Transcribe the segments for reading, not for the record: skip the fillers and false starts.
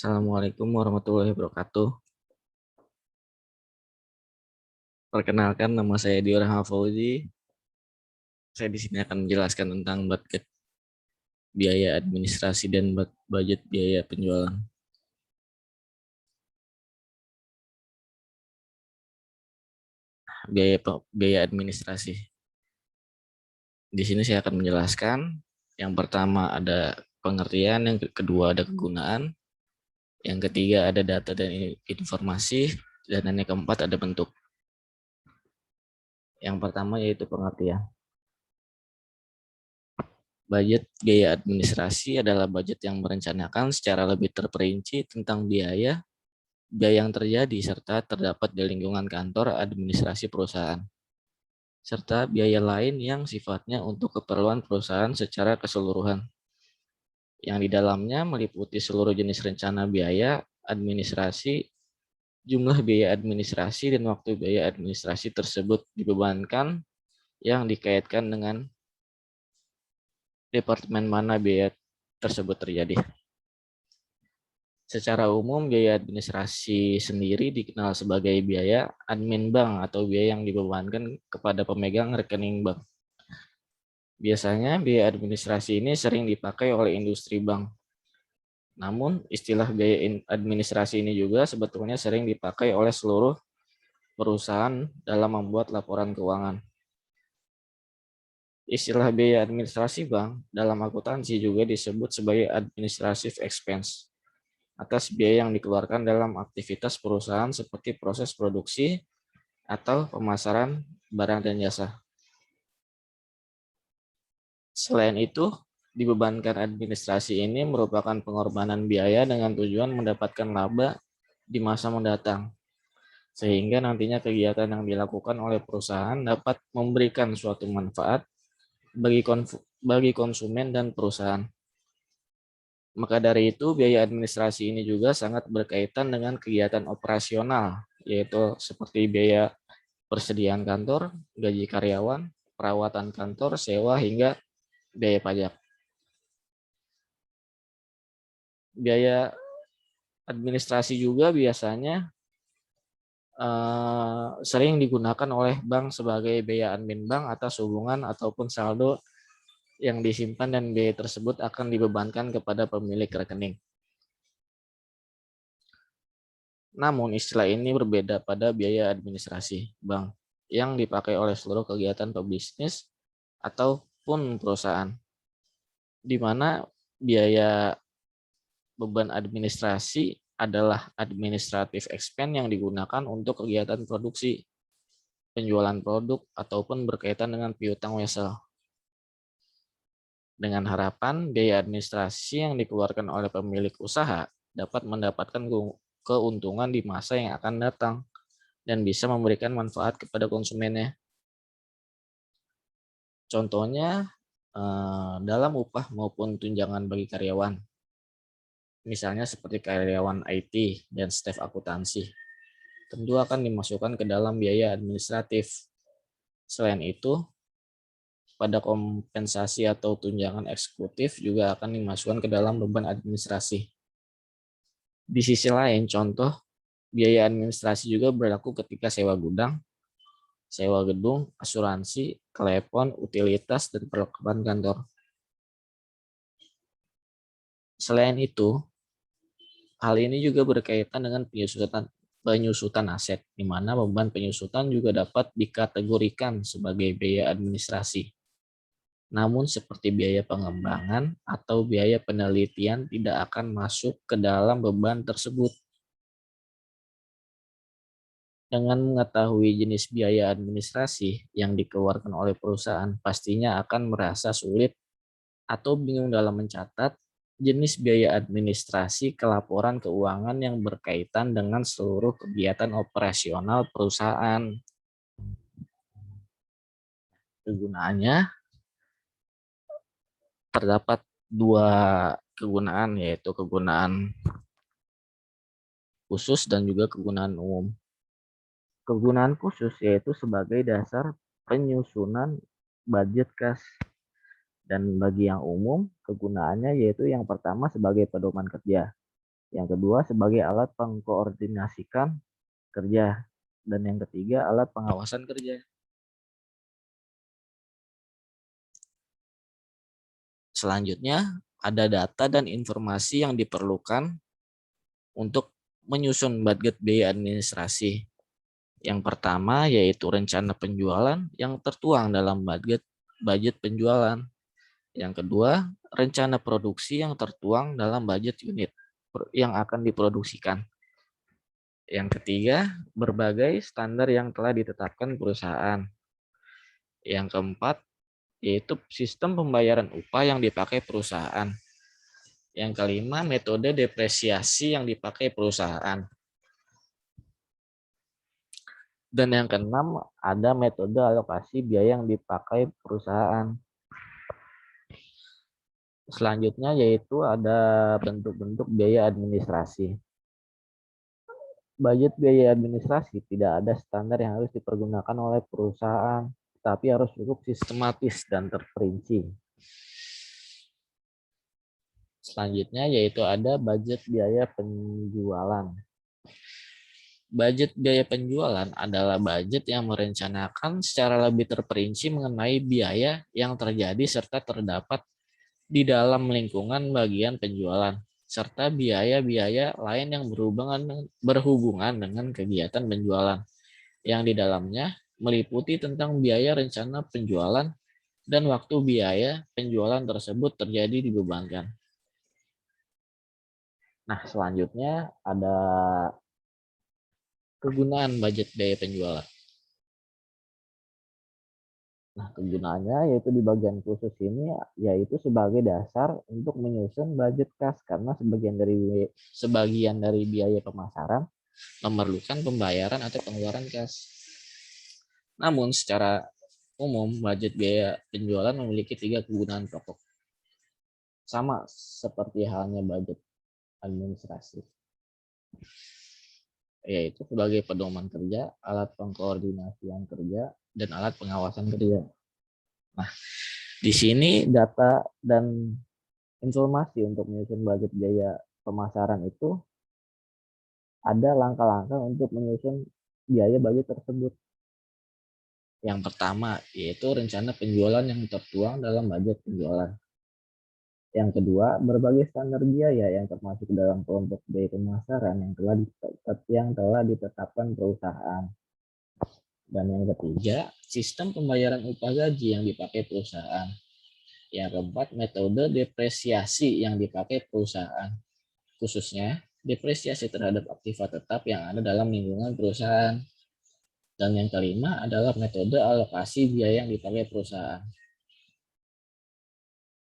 Assalamualaikum warahmatullahi wabarakatuh. Perkenalkan, nama saya Dior Fauzi. Saya di sini akan menjelaskan tentang budget biaya administrasi dan budget biaya penjualan. Biaya administrasi. Di sini saya akan menjelaskan. Yang pertama ada pengertian, yang kedua ada kegunaan, yang ketiga ada data dan informasi, dan yang keempat ada bentuk. Yang pertama yaitu pengertian. Budget biaya administrasi adalah budget yang merencanakan secara lebih terperinci tentang biaya yang terjadi serta terdapat di lingkungan kantor administrasi perusahaan, serta biaya lain yang sifatnya untuk keperluan perusahaan secara keseluruhan, yang di dalamnya meliputi seluruh jenis rencana biaya administrasi, jumlah biaya administrasi, dan waktu biaya administrasi tersebut dibebankan yang dikaitkan dengan departemen mana biaya tersebut terjadi. Secara umum, biaya administrasi sendiri dikenal sebagai biaya admin bank atau biaya yang dibebankan kepada pemegang rekening bank. Biasanya, biaya administrasi ini sering dipakai oleh industri bank. Namun, istilah biaya administrasi ini juga sebetulnya sering dipakai oleh seluruh perusahaan dalam membuat laporan keuangan. Istilah biaya administrasi bank dalam akuntansi juga disebut sebagai administrative expense atas biaya yang dikeluarkan dalam aktivitas perusahaan seperti proses produksi atau pemasaran barang dan jasa. Selain itu, dibebankan administrasi ini merupakan pengorbanan biaya dengan tujuan mendapatkan laba di masa mendatang, sehingga nantinya kegiatan yang dilakukan oleh perusahaan dapat memberikan suatu manfaat bagi konsumen dan perusahaan. Maka dari itu, biaya administrasi ini juga sangat berkaitan dengan kegiatan operasional, yaitu seperti biaya persediaan kantor, gaji karyawan, perawatan kantor, sewa, hingga biaya pajak. Biaya administrasi juga biasanya sering digunakan oleh bank sebagai biaya admin bank atas hubungan ataupun saldo yang disimpan, dan biaya tersebut akan dibebankan kepada pemilik rekening. Namun istilah ini berbeda pada biaya administrasi bank yang dipakai oleh seluruh kegiatan pebisnis ataupun perusahaan, di mana biaya beban administrasi adalah administrative expense yang digunakan untuk kegiatan produksi, penjualan produk, ataupun berkaitan dengan piutang wesel. Dengan harapan biaya administrasi yang dikeluarkan oleh pemilik usaha dapat mendapatkan keuntungan di masa yang akan datang dan bisa memberikan manfaat kepada konsumennya. Contohnya dalam upah maupun tunjangan bagi karyawan. Misalnya seperti karyawan IT dan staf akuntansi, tentu akan dimasukkan ke dalam biaya administratif. Selain itu, pada kompensasi atau tunjangan eksekutif juga akan dimasukkan ke dalam beban administrasi. Di sisi lain, contoh biaya administrasi juga berlaku ketika sewa gudang, sewa gedung, asuransi, telepon, utilitas, dan perlengkapan kantor. Selain itu, hal ini juga berkaitan dengan penyusutan aset, di mana beban penyusutan juga dapat dikategorikan sebagai biaya administrasi. Namun seperti biaya pengembangan atau biaya penelitian tidak akan masuk ke dalam beban tersebut. Dengan mengetahui jenis biaya administrasi yang dikeluarkan oleh perusahaan, pastinya akan merasa sulit atau bingung dalam mencatat jenis biaya administrasi ke laporan keuangan yang berkaitan dengan seluruh kegiatan operasional perusahaan. Kegunaannya terdapat dua kegunaan, yaitu kegunaan khusus dan juga kegunaan umum. Kegunaan khusus yaitu sebagai dasar penyusunan budget kas, dan bagi yang umum kegunaannya yaitu yang pertama sebagai pedoman kerja, Yang kedua, sebagai alat pengkoordinasikan kerja. Dan yang ketiga, alat pengawasan kerja. Selanjutnya, ada data dan informasi yang diperlukan untuk menyusun budget biaya administrasi. Yang pertama yaitu rencana penjualan yang tertuang dalam budget penjualan. Yang kedua, rencana produksi yang tertuang dalam budget unit yang akan diproduksikan. Yang ketiga, berbagai standar yang telah ditetapkan perusahaan. Yang keempat, yaitu sistem pembayaran upah yang dipakai perusahaan. Yang kelima, metode depresiasi yang dipakai perusahaan. Dan yang keenam, ada metode alokasi biaya yang dipakai perusahaan. Selanjutnya yaitu ada bentuk-bentuk biaya administrasi. Budget biaya administrasi tidak ada standar yang harus dipergunakan oleh perusahaan, tapi harus cukup sistematis dan terperinci. Selanjutnya yaitu ada budget biaya penjualan. Budget biaya penjualan adalah budget yang merencanakan secara lebih terperinci mengenai biaya yang terjadi serta terdapat di dalam lingkungan bagian penjualan, serta biaya-biaya lain yang berhubungan dengan kegiatan penjualan, yang di dalamnya meliputi tentang biaya rencana penjualan dan waktu biaya penjualan tersebut terjadi dibebankan. Nah, selanjutnya ada kegunaan budget biaya penjualan. Nah, kegunaannya yaitu di bagian khusus ini yaitu sebagai dasar untuk menyusun budget kas, karena sebagian dari biaya pemasaran memerlukan pembayaran atau pengeluaran kas. Namun secara umum budget biaya penjualan memiliki 3 kegunaan pokok. Sama seperti halnya budget administrasi, yaitu sebagai pedoman kerja, alat pengkoordinasian kerja, dan alat pengawasan kerja. Nah, di sini data dan informasi untuk menyusun budget biaya pemasaran itu ada langkah-langkah untuk menyusun biaya budget tersebut. Yang pertama yaitu rencana penjualan yang tertuang dalam budget penjualan. Yang kedua, berbagai standar biaya yang termasuk dalam kelompok biaya pemasaran yang telah ditetapkan perusahaan. Dan yang ketiga, sistem pembayaran upah gaji yang dipakai perusahaan. Yang keempat, metode depresiasi yang dipakai perusahaan, khususnya depresiasi terhadap aktiva tetap yang ada dalam lingkungan perusahaan. Dan yang kelima adalah metode alokasi biaya yang dipakai perusahaan.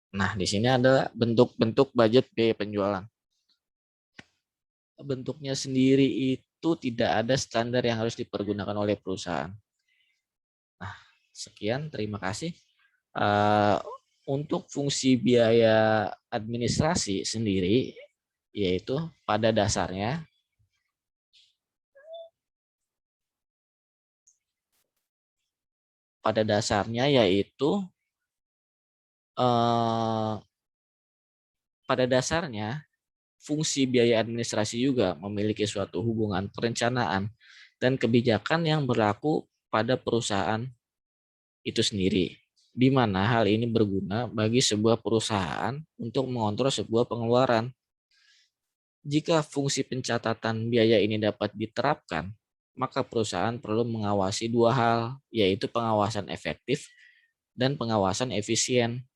Nah, di sini ada bentuk-bentuk budget biaya penjualan. Bentuknya sendiri itu tidak ada standar yang harus dipergunakan oleh perusahaan. Nah, sekian, terima kasih. Untuk fungsi biaya administrasi sendiri, yaitu pada dasarnya yaitu pada dasarnya fungsi biaya administrasi juga memiliki suatu hubungan perencanaan dan kebijakan yang berlaku pada perusahaan itu sendiri, di mana hal ini berguna bagi sebuah perusahaan untuk mengontrol sebuah pengeluaran. Jika fungsi pencatatan biaya ini dapat diterapkan, maka perusahaan perlu mengawasi 2 hal, yaitu pengawasan efektif dan pengawasan efisien.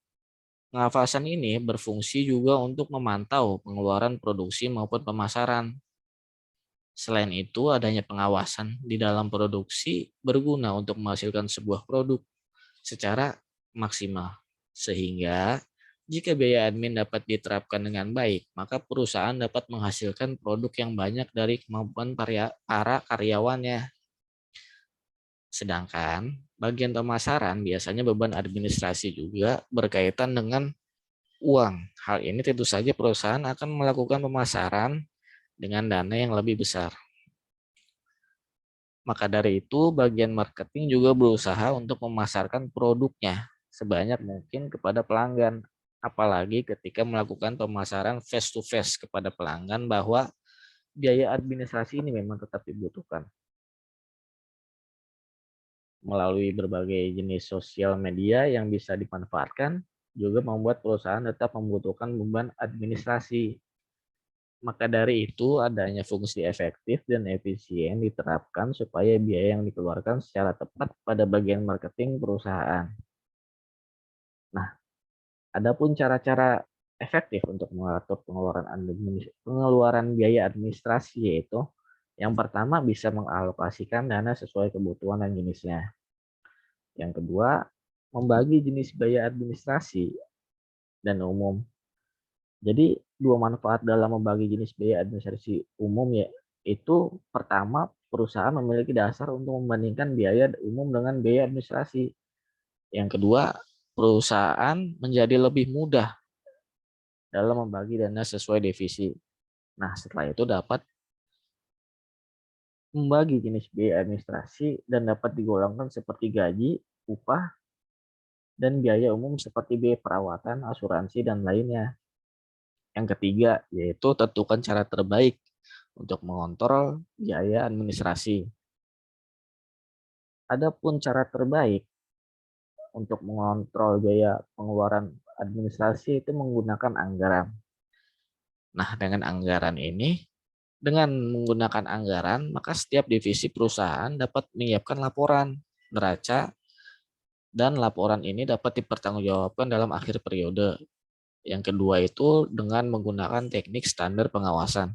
Pengawasan ini berfungsi juga untuk memantau pengeluaran produksi maupun pemasaran. Selain itu, adanya pengawasan di dalam produksi berguna untuk menghasilkan sebuah produk secara maksimal. Sehingga jika biaya admin dapat diterapkan dengan baik, maka perusahaan dapat menghasilkan produk yang banyak dari kemampuan para karyawannya. Sedangkan bagian pemasaran biasanya beban administrasi juga berkaitan dengan uang. Hal ini tentu saja perusahaan akan melakukan pemasaran dengan dana yang lebih besar. Maka dari itu, bagian marketing juga berusaha untuk memasarkan produknya sebanyak mungkin kepada pelanggan Apalagi ketika melakukan pemasaran face to face kepada pelanggan bahwa biaya administrasi ini memang tetap dibutuhkan. Melalui berbagai jenis sosial media yang bisa dimanfaatkan, juga membuat perusahaan tetap membutuhkan beban administrasi. Maka dari itu, adanya fungsi efektif dan efisien diterapkan supaya biaya yang dikeluarkan secara tepat pada bagian marketing perusahaan. Nah, adapun cara-cara efektif untuk mengatur pengeluaran biaya administrasi yaitu yang pertama bisa mengalokasikan dana sesuai kebutuhan dan jenisnya. Yang kedua, membagi jenis biaya administrasi dan umum. Jadi dua manfaat dalam membagi jenis biaya administrasi umum ya, itu pertama perusahaan memiliki dasar untuk membandingkan biaya umum dengan biaya administrasi. Yang kedua, perusahaan menjadi lebih mudah dalam membagi dana sesuai divisi. Nah, setelah itu dapat membagi jenis biaya administrasi dan dapat digolongkan seperti gaji, upah, dan biaya umum seperti biaya perawatan, asuransi, dan lainnya. Yang ketiga, yaitu tentukan cara terbaik untuk mengontrol biaya administrasi. Adapun cara terbaik untuk mengontrol biaya pengeluaran administrasi itu menggunakan anggaran. Nah, dengan menggunakan anggaran, maka setiap divisi perusahaan dapat menyiapkan laporan neraca dan laporan ini dapat dipertanggungjawabkan dalam akhir periode. Yang kedua itu dengan menggunakan teknik standar pengawasan.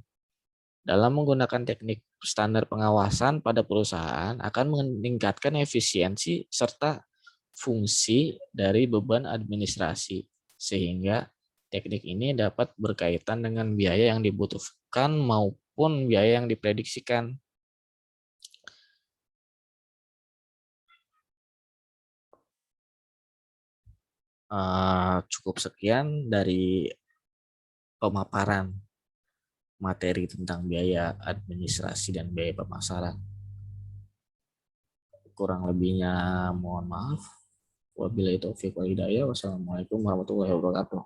Dalam menggunakan teknik standar pengawasan pada perusahaan akan meningkatkan efisiensi serta fungsi dari beban administrasi, sehingga teknik ini dapat berkaitan dengan biaya yang dibutuhkan maupun biaya yang diprediksikan. Cukup sekian dari pemaparan materi tentang biaya administrasi dan biaya pemasaran. Kurang lebihnya mohon maaf. Wabillahi taufiq wal hidayah. Wassalamualaikum warahmatullahi wabarakatuh.